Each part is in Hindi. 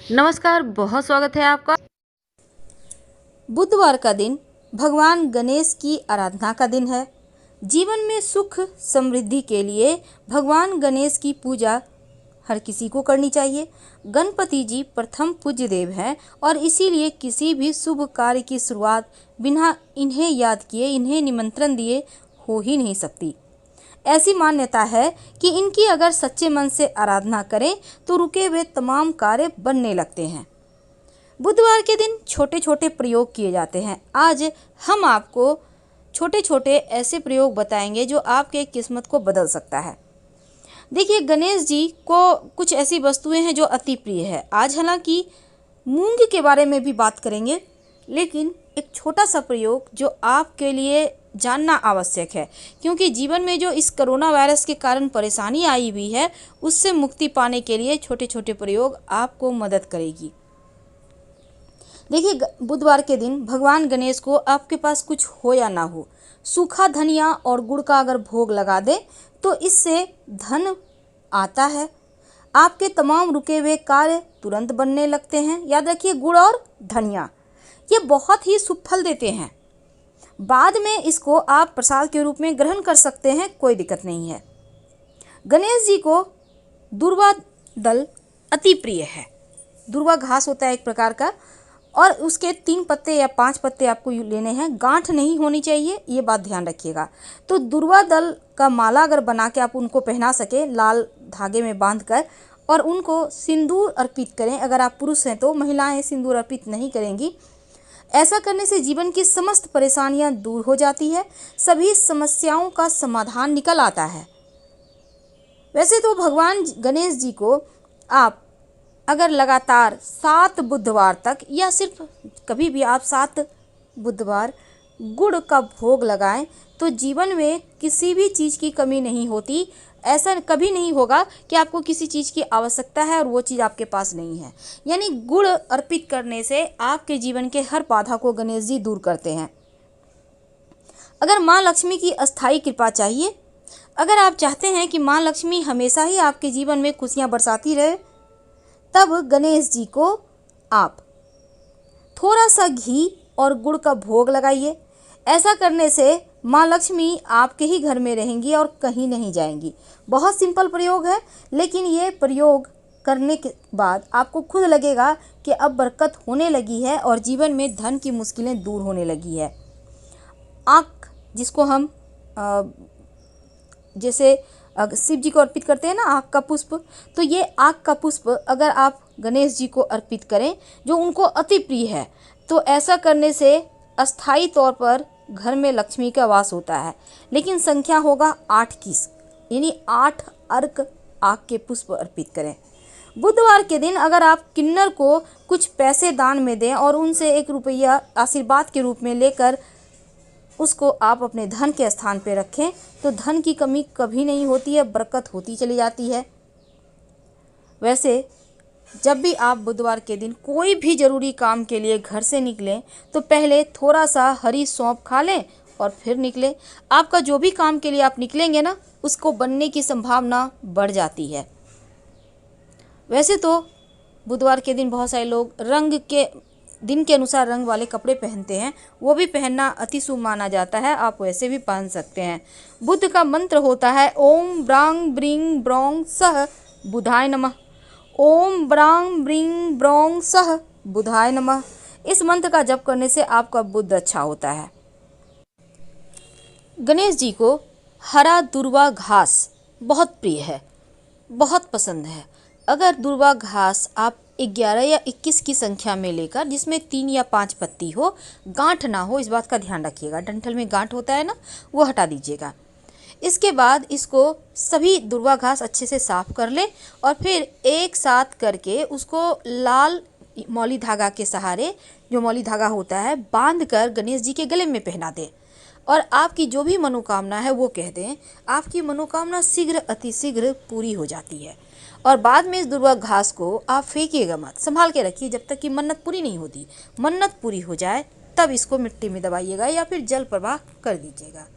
नमस्कार, बहुत स्वागत है आपका। बुधवार का दिन भगवान गणेश की आराधना का दिन है। जीवन में सुख समृद्धि के लिए भगवान गणेश की पूजा हर किसी को करनी चाहिए। गणपति जी प्रथम पूज्य देव हैं और इसीलिए किसी भी शुभ कार्य की शुरुआत बिना इन्हें याद किए, इन्हें निमंत्रण दिए हो ही नहीं सकती। ऐसी मान्यता है कि इनकी अगर सच्चे मन से आराधना करें तो रुके हुए तमाम कार्य बनने लगते हैं। बुधवार के दिन छोटे छोटे प्रयोग किए जाते हैं। आज हम आपको छोटे छोटे ऐसे प्रयोग बताएंगे जो आपके किस्मत को बदल सकता है। देखिए, गणेश जी को कुछ ऐसी वस्तुएं हैं जो अति प्रिय है। आज हालांकि मूंग के बारे में भी बात करेंगे, लेकिन एक छोटा सा प्रयोग जो आपके लिए जानना आवश्यक है, क्योंकि जीवन में जो इस कोरोना वायरस के कारण परेशानी आई हुई है उससे मुक्ति पाने के लिए छोटे छोटे प्रयोग आपको मदद करेगी। देखिए, बुधवार के दिन भगवान गणेश को आपके पास कुछ हो या ना हो, सूखा धनिया और गुड़ का अगर भोग लगा दे तो इससे धन आता है। आपके तमाम रुके हुए कार्य तुरंत बनने लगते हैं। याद रखिए, गुड़ और धनिया ये बहुत ही शुभ फल देते हैं। बाद में इसको आप प्रसाद के रूप में ग्रहण कर सकते हैं, कोई दिक्कत नहीं है। गणेश जी को दुर्वा दल अति प्रिय है। दुर्वा घास होता है एक प्रकार का, और उसके 3 पत्ते या 5 पत्ते आपको लेने हैं। गांठ नहीं होनी चाहिए, ये बात ध्यान रखिएगा। तो दुर्वा दल का माला अगर बना के आप उनको पहना सके लाल धागे में बांधकर, और उनको सिंदूर अर्पित करें। अगर आप पुरुष हैं तो महिलाएं सिंदूर अर्पित नहीं करेंगी। ऐसा करने से जीवन की समस्त परेशानियां दूर हो जाती है, सभी समस्याओं का समाधान निकल आता है। वैसे तो भगवान गणेश जी को आप अगर लगातार 7 बुधवार तक, या सिर्फ कभी भी आप 7 बुधवार गुड़ का भोग लगाएं तो जीवन में किसी भी चीज़ की कमी नहीं होती। ऐसा कभी नहीं होगा कि आपको किसी चीज़ की आवश्यकता है और वो चीज़ आपके पास नहीं है। यानी गुड़ अर्पित करने से आपके जीवन के हर बाधा को गणेश जी दूर करते हैं। अगर माँ लक्ष्मी की अस्थायी कृपा चाहिए, अगर आप चाहते हैं कि माँ लक्ष्मी हमेशा ही आपके जीवन में खुशियाँ बरसाती रहे, तब गणेश जी को आप थोड़ा सा घी और गुड़ का भोग लगाइए। ऐसा करने से माँ लक्ष्मी आपके ही घर में रहेंगी और कहीं नहीं जाएंगी। बहुत सिंपल प्रयोग है, लेकिन ये प्रयोग करने के बाद आपको खुद लगेगा कि अब बरकत होने लगी है और जीवन में धन की मुश्किलें दूर होने लगी है। आँख, जिसको हम जैसे शिव जी को अर्पित करते हैं ना, आँख का पुष्प, तो ये आँख का पुष्प अगर आप गणेश जी को अर्पित करें जो उनको अति प्रिय है, तो ऐसा करने से अस्थायी तौर पर घर में लक्ष्मी का वास होता है। लेकिन संख्या होगा 8 की, यानी 8 अर्क आँख के पुष्प अर्पित करें। बुधवार के दिन अगर आप किन्नर को कुछ पैसे दान में दें और उनसे 1 रुपया आशीर्वाद के रूप में लेकर उसको आप अपने धन के स्थान पर रखें तो धन की कमी कभी नहीं होती है, बरकत होती चली जाती है। वैसे जब भी आप बुधवार के दिन कोई भी ज़रूरी काम के लिए घर से निकलें तो पहले थोड़ा सा हरी सौंफ खा लें और फिर निकलें। आपका जो भी काम के लिए आप निकलेंगे ना, उसको बनने की संभावना बढ़ जाती है। वैसे तो बुधवार के दिन बहुत सारे लोग रंग के दिन के अनुसार रंग वाले कपड़े पहनते हैं, वो भी पहनना अति शुभ माना जाता है। आप वैसे भी पहन सकते हैं। बुध का मंत्र होता है ओम ब्रांग ब्रिंग ब्रोंग सह बुधाय नमः। ओम ब्रांग ब्रिंग ब्रोंग सह बुधाय नमः। इस मंत्र का जप करने से आपका बुध अच्छा होता है। गणेश जी को हरा दुर्वा घास बहुत प्रिय है, बहुत पसंद है। अगर दुर्वा घास आप 11 या 21 की संख्या में लेकर, जिसमें 3 या 5 पत्ती हो, गांठ ना हो, इस बात का ध्यान रखिएगा। डंठल में गांठ होता है ना, वो हटा दीजिएगा। इसके बाद इसको सभी दुर्वा घास अच्छे से साफ कर ले और फिर एक साथ करके उसको लाल मौली धागा के सहारे, जो मौली धागा होता है, बांध कर गणेश जी के गले में पहना दें और आपकी जो भी मनोकामना है वो कह दें। आपकी मनोकामना शीघ्र अतिशीघ्र पूरी हो जाती है। और बाद में इस दुर्वा घास को आप फेंकिएगा मत, संभाल के रखिए जब तक कि मन्नत पूरी नहीं होती। मन्नत पूरी हो जाए तब इसको मिट्टी में दबाइएगा या फिर जल प्रवाह कर दीजिएगा।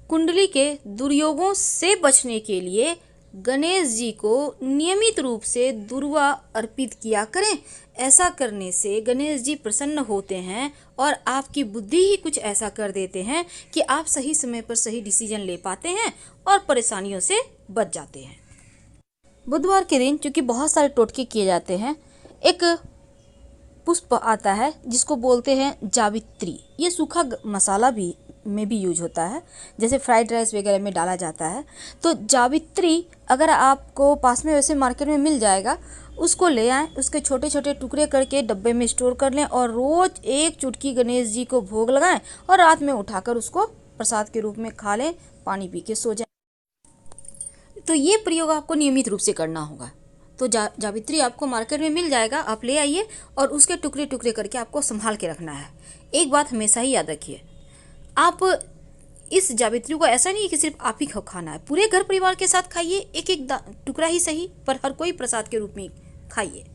कुंडली के दुर्योगों से बचने के लिए गणेश जी को नियमित रूप से दुर्वा अर्पित किया करें। ऐसा करने से गणेश जी प्रसन्न होते हैं और आपकी बुद्धि ही कुछ ऐसा कर देते हैं कि आप सही समय पर सही डिसीजन ले पाते हैं और परेशानियों से बच जाते हैं। बुधवार के दिन चूंकि बहुत सारे टोटके किए जाते हैं, एक पुष्प आता है जिसको बोलते हैं जावित्री। ये सूखा मसाला भी में भी यूज होता है, जैसे फ्राइड राइस वगैरह में डाला जाता है। तो जावित्री अगर आपको पास में वैसे मार्केट में मिल जाएगा, उसको ले आएँ, उसके छोटे छोटे टुकड़े करके डब्बे में स्टोर कर लें और रोज़ एक चुटकी गणेश जी को भोग लगाएं और रात में उठाकर उसको प्रसाद के रूप में खा लें, पानी पी के सो जाएं। तो ये प्रयोग आपको नियमित रूप से करना होगा। तो जावित्री आपको मार्केट में मिल जाएगा, आप ले आइए और उसके टुकड़े टुकड़े करके आपको संभाल के रखना है। एक बात हमेशा ही याद रखिए, आप इस जावित्री को ऐसा नहीं कि सिर्फ आप ही खाना है, पूरे घर परिवार के साथ खाइए, एक एक टुकड़ा ही सही, पर हर कोई प्रसाद के रूप में खाइए।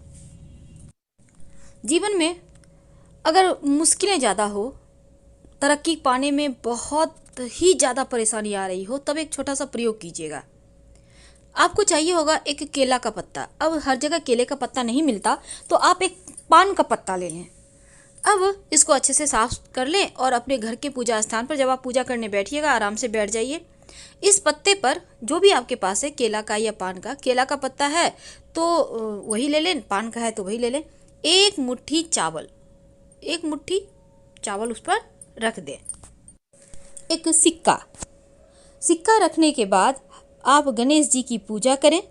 जीवन में अगर मुश्किलें ज़्यादा हो, तरक्की पाने में बहुत ही ज़्यादा परेशानी आ रही हो, तब एक छोटा सा प्रयोग कीजिएगा। आपको चाहिए होगा एक केला का पत्ता। अब हर जगह केले का पत्ता नहीं मिलता, तो आप एक पान का पत्ता ले लें। अब इसको अच्छे से साफ कर लें और अपने घर के पूजा स्थान पर जब आप पूजा करने बैठिएगा, आराम से बैठ जाइए। इस पत्ते पर जो भी आपके पास है, केला का या पान का, केला का पत्ता है तो वही ले लें, पान का है तो वही ले लें। एक मुट्ठी चावल उस पर रख दें। एक सिक्का रखने के बाद आप गणेश जी की पूजा करें,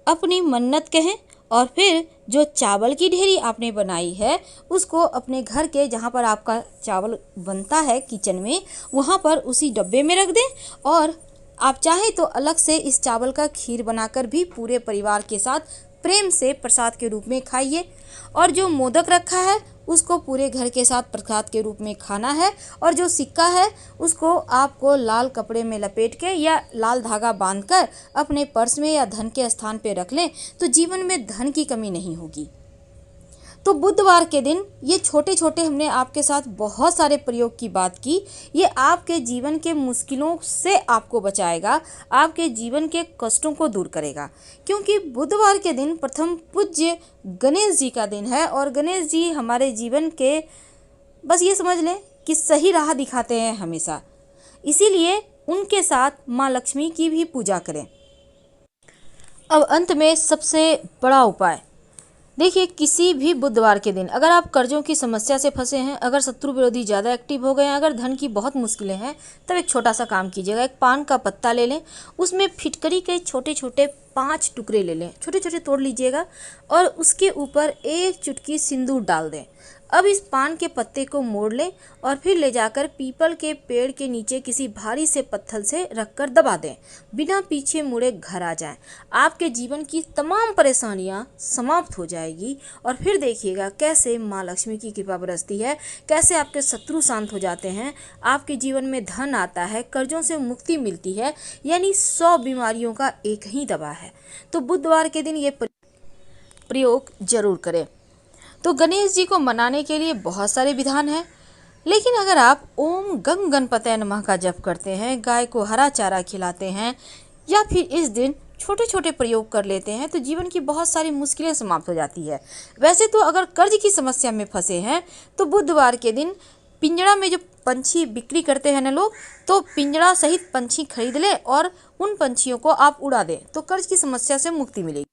अपनी मन्नत कहें और फिर जो चावल की ढेरी आपने बनाई है उसको अपने घर के जहाँ पर आपका चावल बनता है किचन में, वहाँ पर उसी डब्बे में रख दें। और आप चाहें तो अलग से इस चावल का खीर बनाकर भी पूरे परिवार के साथ प्रेम से प्रसाद के रूप में खाइए। और जो मोदक रखा है उसको पूरे घर के साथ प्रसाद के रूप में खाना है। और जो सिक्का है उसको आपको लाल कपड़े में लपेट के या लाल धागा बांधकर अपने पर्स में या धन के स्थान पे रख लें, तो जीवन में धन की कमी नहीं होगी। तो बुधवार के दिन ये छोटे छोटे हमने आपके साथ बहुत सारे प्रयोग की बात की। ये आपके जीवन के मुश्किलों से आपको बचाएगा, आपके जीवन के कष्टों को दूर करेगा, क्योंकि बुधवार के दिन प्रथम पूज्य गणेश जी का दिन है। और गणेश जी हमारे जीवन के, बस ये समझ लें कि सही राह दिखाते हैं हमेशा, इसीलिए उनके साथ माँ लक्ष्मी की भी पूजा करें। अब अंत में सबसे बड़ा उपाय देखिए, किसी भी बुधवार के दिन अगर आप कर्जों की समस्या से फंसे हैं, अगर शत्रु विरोधी ज़्यादा एक्टिव हो गए हैं, अगर धन की बहुत मुश्किलें हैं, तब एक छोटा सा काम कीजिएगा। एक पान का पत्ता ले लें, उसमें फिटकरी के छोटे छोटे 5 टुकड़े ले लें, छोटे छोटे तोड़ लीजिएगा और उसके ऊपर एक चुटकी सिंदूर डाल दें। अब इस पान के पत्ते को मोड़ लें और फिर ले जाकर पीपल के पेड़ के नीचे किसी भारी से पत्थर से रखकर दबा दें। बिना पीछे मुड़े घर आ जाएं। आपके जीवन की तमाम परेशानियां समाप्त हो जाएगी और फिर देखिएगा कैसे माँ लक्ष्मी की कृपा बरसती है, कैसे आपके शत्रु शांत हो जाते हैं, आपके जीवन में धन आता है, कर्जों से मुक्ति मिलती है, यानी 100 बीमारियों का एक ही दवा है। तो बुधवार के दिन ये प्रयोग जरूर करें। तो गणेश जी को मनाने के लिए बहुत सारे विधान हैं, लेकिन अगर आप ओम गंग गणपतये नमः का जप करते हैं, गाय को हरा चारा खिलाते हैं या फिर इस दिन छोटे छोटे प्रयोग कर लेते हैं, तो जीवन की बहुत सारी मुश्किलें समाप्त हो जाती है। वैसे तो अगर कर्ज की समस्या में फंसे हैं तो बुधवार के दिन पिंजड़ा में जो पंछी बिक्री करते हैं ना लोग, तो पिंजड़ा सहित पंछी खरीद लें और उन पंछियों को आप उड़ा दें, तो कर्ज की समस्या से मुक्ति मिलेगी।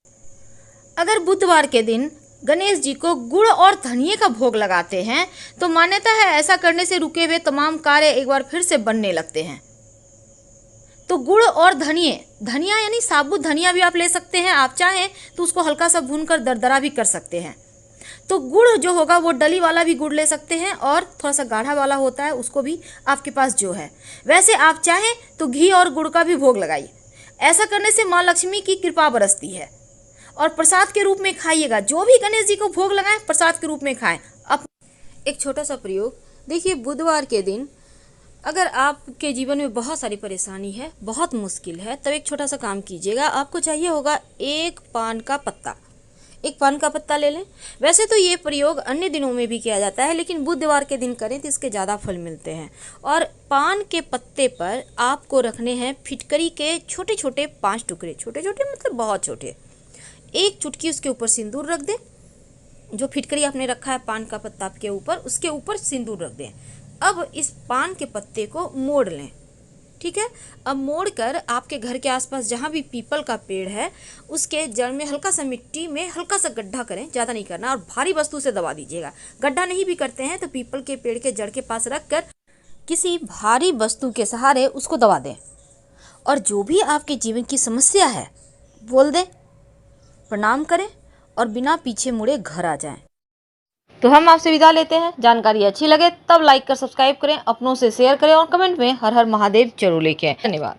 अगर बुधवार के दिन गणेश जी को गुड़ और धनिये का भोग लगाते हैं तो मान्यता है ऐसा करने से रुके हुए तमाम कार्य एक बार फिर से बनने लगते हैं। तो गुड़ और धनिया यानी साबुत धनिया भी आप ले सकते हैं, आप चाहें तो उसको हल्का सा भूनकर दरदरा भी कर सकते हैं। तो गुड़ जो होगा वो डली वाला भी गुड़ ले सकते हैं और थोड़ा सा गाढ़ा वाला होता है उसको भी आपके पास जो है। वैसे आप चाहें तो घी और गुड़ का भी भोग लगाइए। ऐसा करने से माँ लक्ष्मी की कृपा बरसती है। और प्रसाद के रूप में खाइएगा, जो भी गणेश जी को भोग लगाएं प्रसाद के रूप में खाएं। अब एक छोटा सा प्रयोग देखिए, बुधवार के दिन अगर आपके जीवन में बहुत सारी परेशानी है, बहुत मुश्किल है, तब एक छोटा सा काम कीजिएगा। आपको चाहिए होगा एक पान का पत्ता, एक पान का पत्ता ले लें। वैसे तो ये प्रयोग अन्य दिनों में भी किया जाता है, लेकिन बुधवार के दिन करें तो इसके ज़्यादा फल मिलते हैं। और पान के पत्ते पर आपको रखने हैं फिटकरी के छोटे छोटे 5 टुकड़े, छोटे छोटे मतलब बहुत छोटे। एक चुटकी उसके ऊपर सिंदूर रख दें। जो फिटकरी आपने रखा है पान का पत्ता के ऊपर, उसके ऊपर सिंदूर रख दें। अब इस पान के पत्ते को मोड़ लें, ठीक है। अब मोड़कर आपके घर के आसपास जहाँ भी पीपल का पेड़ है उसके जड़ में हल्का सा मिट्टी में हल्का सा गड्ढा करें, ज़्यादा नहीं करना, और भारी वस्तु से दबा दीजिएगा। गड्ढा नहीं भी करते हैं तो पीपल के पेड़ के जड़ के पास रखकर किसी भारी वस्तु के सहारे उसको दबा दें, और जो भी आपके जीवन की समस्या है बोल दें, प्रणाम करें और बिना पीछे मुड़े घर आ जाएं। तो हम आपसे विदा लेते हैं। जानकारी अच्छी लगे तब लाइक कर सब्सक्राइब करें, अपनों से शेयर करें और कमेंट में हर हर महादेव जरूर लिखें। धन्यवाद।